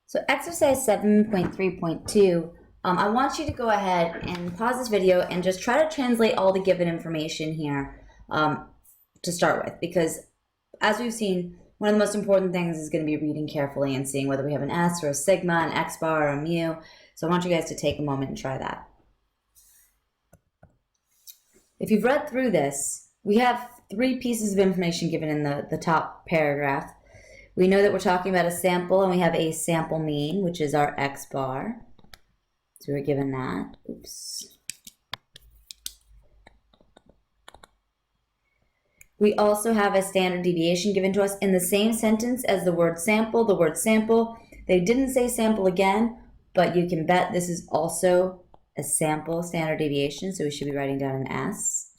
So exercise 7.3.2, I want you to go ahead and pause this video and just try to translate all the given information here to start with, because as we've seen, one of the most important things is going to be reading carefully and seeing whether we have an S or a sigma, an X bar or a mu. So I want you guys to take a moment and try that. If you've read through this, we have three pieces of information given in the top paragraph. We know that we're talking about a sample, and we have a sample mean, which is our X bar. So we're given that. Oops. We also have a standard deviation given to us in the same sentence as the word sample. The word sample, they didn't say sample again, but you can bet this is also a sample standard deviation, so we should be writing down an S.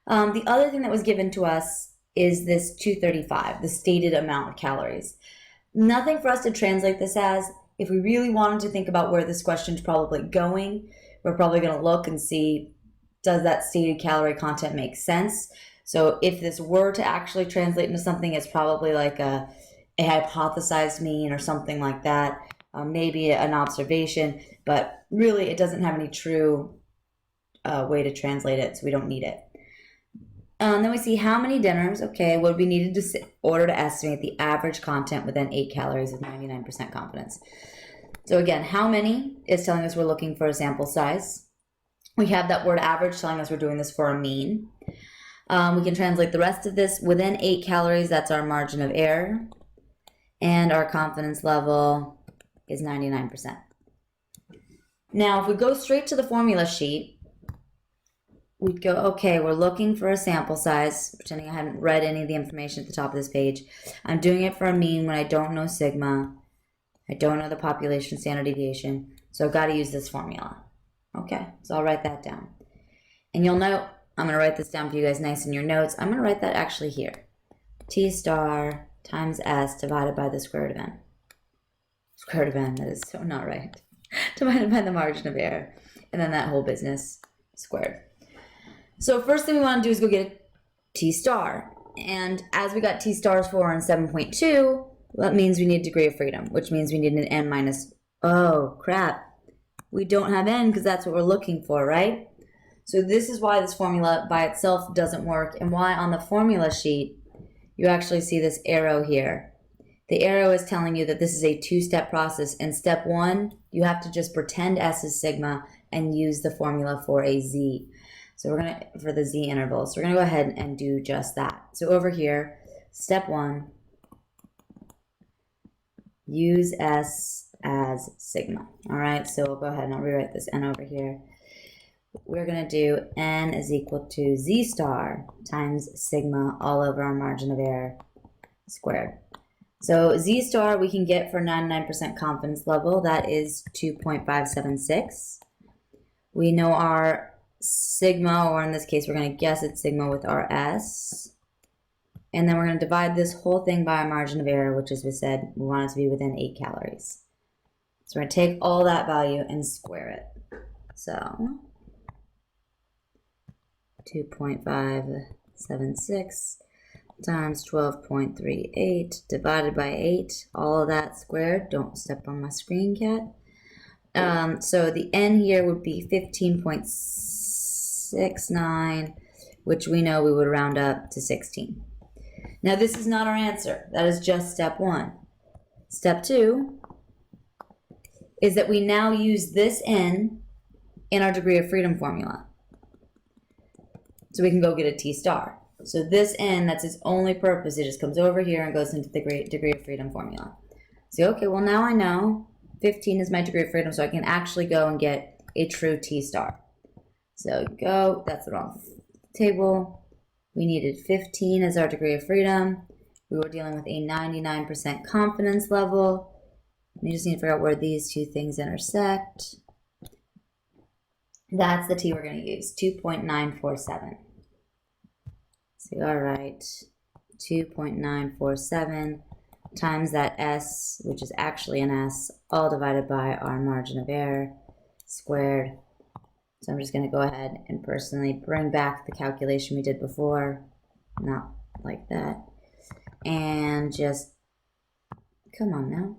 The other thing that was given to us is this 235, the stated amount of calories. Nothing for us to translate this as. If we really wanted to think about where this question's probably going, we're probably going to look and see, does that stated calorie content make sense? So if this were to actually translate into something, it's probably like a hypothesized mean or something like that, maybe an observation, but really it doesn't have any true way to translate it, so we don't need it. Then we see how many dinners, okay, would be needed to order to estimate the average content within 8 calories with 99% confidence. So again, how many is telling us we're looking for a sample size. We have that word average telling us we're doing this for a mean. We can translate the rest of this within 8 calories, that's our margin of error. And our confidence level is 99%. Now, if we go straight to the formula sheet, we'd go, okay, we're looking for a sample size, pretending I hadn't read any of the information at the top of this page. I'm doing it for a mean when I don't know sigma. I don't know the population standard deviation, so I've got to use this formula. Okay, so I'll write that down. And you'll note, I'm going to write this down for you guys nice in your notes. I'm going to write that actually here. T star times S divided by the square root of n. Square root of n, that is so not right. Divided by the margin of error. And then that whole business squared. So first thing we want to do is go get a T star. And as we got T stars for in 7.2, that means we need a degree of freedom, which means we need an n minus, oh crap. We don't have n because that's what we're looking for, right? So this is why this formula by itself doesn't work, and why on the formula sheet you actually see this arrow here. The arrow is telling you that this is a two-step process. In step 1, you have to just pretend S is sigma and use the formula for a Z. So we're going to, for the Z interval. So we're going to go ahead and do just that. So over here, step 1, use S as sigma. All right, so we'll go ahead and I'll rewrite this N over here. We're going to do N is equal to Z star times sigma all over our margin of error squared. So Z star we can get for 99% confidence level, that is 2.576. We know our sigma, or in this case we're going to guess it's sigma with our S. And then we're going to divide this whole thing by our margin of error, which as we said, we want it to be within 8 calories. So we're going to take all that value and square it. So 2.576 times 12.38 divided by 8, all of that squared. Don't step on my screen, cat. So the n here would be 15.69, which we know we would round up to 16. Now this is not our answer. That is just step 1. Step 2 is that we now use this n in our degree of freedom formula. So we can go get a T star. So this n, that's its only purpose. It just comes over here and goes into the degree of freedom formula. So, okay, well now I know 15 is my degree of freedom, so I can actually go and get a true T star. So go, that's the wrong table. We needed 15 as our degree of freedom. We were dealing with a 99% confidence level. We just need to figure out where these two things intersect. That's the T we're going to use, 2.947. So, all right, 2.947 times that S, which is actually an S, all divided by our margin of error squared. So I'm just going to go ahead and personally bring back the calculation we did before, not like that, and just, come on now,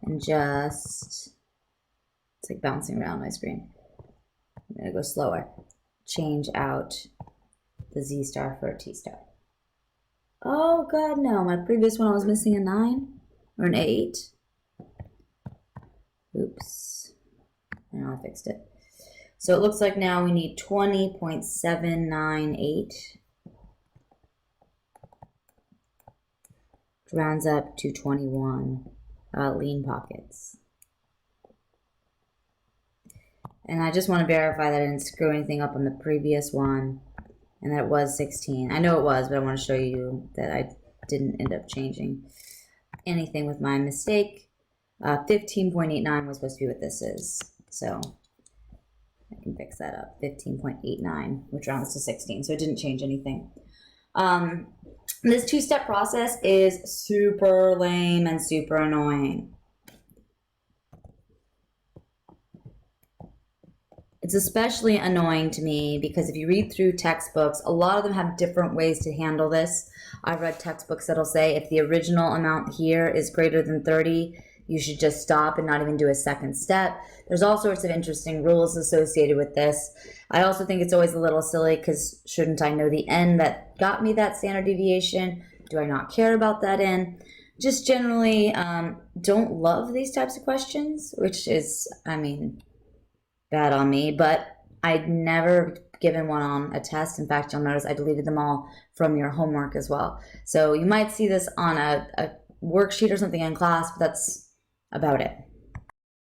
and just, it's like bouncing around my screen. I'm gonna go slower. Change out the Z star for a T star. Oh God, no, my previous one I was missing a 9 or an 8. Oops, now I fixed it. So it looks like now we need 20.798. Rounds up to 21 lean pockets. And I just want to verify that I didn't screw anything up on the previous one and that it was 16. I know it was, but I want to show you that I didn't end up changing anything with my mistake. 15.89 was supposed to be what this is. So I can fix that up. 15.89, which rounds to 16. So it didn't change anything. This two-step process is super lame and super annoying. It's especially annoying to me because if you read through textbooks, a lot of them have different ways to handle this. I've read textbooks that'll say if the original amount here is greater than 30, you should just stop and not even do a second step. There's all sorts of interesting rules associated with this. I also think it's always a little silly because shouldn't I know the n that got me that standard deviation? Do I not care about that n? Just generally don't love these types of questions, which is, I mean, bad on me, but I'd never given one on a test. In fact, you'll notice I deleted them all from your homework as well. So you might see this on a worksheet or something in class, but that's about it.